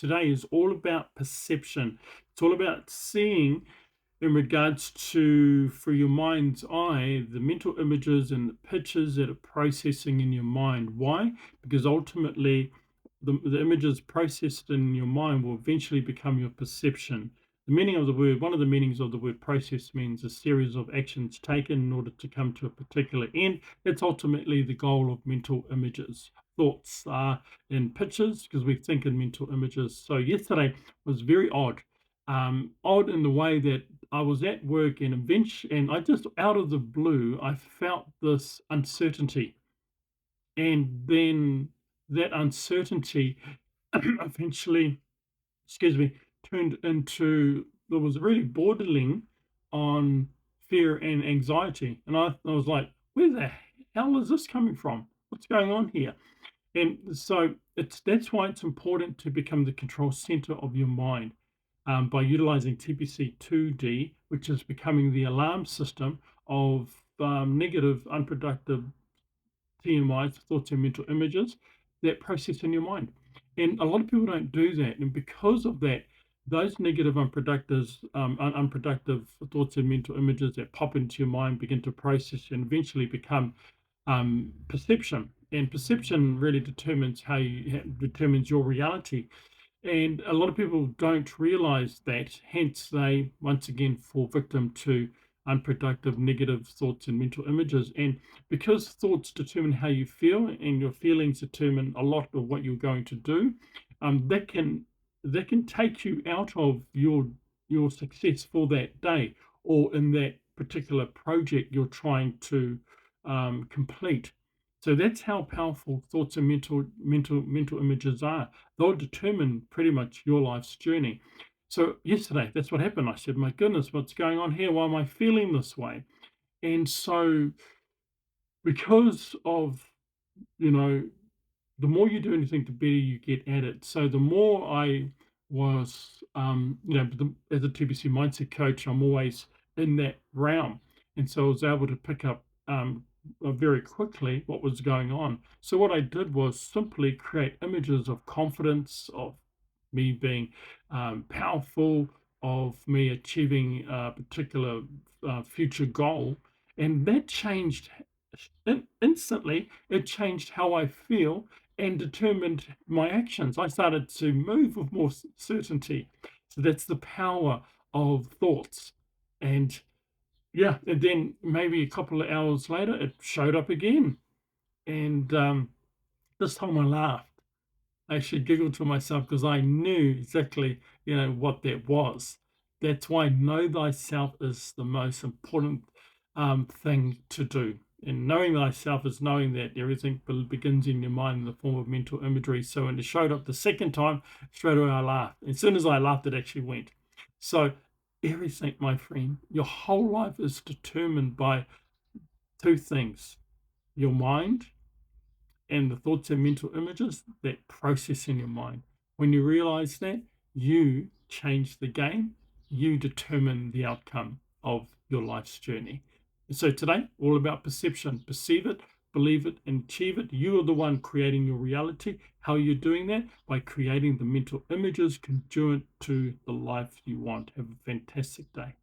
today is all about perception. It's all about seeing in regards to, through your mind's eye, the mental images and the pictures that are processing in your mind. Why? Because ultimately, the images processed in your mind will eventually become your perception. The meaning of the word, one of the meanings of the word process means a series of actions taken in order to come to a particular end. That's ultimately the goal of mental images. Thoughts are in pictures because we think in mental images. So yesterday was very odd. Odd in the way that I was at work and eventually, and I just out of the blue, I felt this uncertainty. And then that uncertainty eventually, excuse me, turned into, there was really bordering on fear and anxiety. And I was like, where the hell is this coming from? What's going on here? And so that's why it's important to become the control center of your mind by utilizing TPC 2D, which is becoming the alarm system of negative, unproductive TMIs, thoughts and mental images, that process in your mind. And a lot of people don't do that. And because of that, those negative, unproductive thoughts and mental images that pop into your mind begin to process and eventually become perception. And perception really determines determines your reality. And a lot of people don't realize that, hence, they once again fall victim to unproductive negative thoughts and mental images. And because thoughts determine how you feel, and your feelings determine a lot of what you're going to do, that can take you out of your success for that day or in that particular project you're trying to complete. So that's how powerful thoughts and mental images are. They'll determine pretty much your life's journey. So yesterday, that's what happened. I said, "My goodness, what's going on here? Why am I feeling this way?" And so, because of, you know, the more you do anything, the better you get at it. So the more I was, as a TPC mindset coach, I'm always in that realm, and so I was able to pick up very quickly what was going on. So what I did was simply create images of confidence, of me being powerful, of me achieving a particular future goal, and that changed instantly. It changed how I feel and determined my actions. I started to move with more certainty. So that's the power of thoughts. And yeah, and then maybe a couple of hours later, it showed up again. And this time I laughed. I actually giggled to myself because I knew exactly, what that was. That's why know thyself is the most important thing to do. And knowing thyself is knowing that everything begins in your mind in the form of mental imagery. So when it showed up the second time, straight away I laughed. As soon as I laughed, it actually went. So everything, my friend, your whole life is determined by two things: your mind and the thoughts and mental images that process in your mind. When you realize that, you change the game, you determine the outcome of your life's journey. And so today, all about perception. Perceive it, believe it, and achieve it. You are the one creating your reality. How are you doing that? By creating the mental images congruent to the life you want. Have a fantastic day.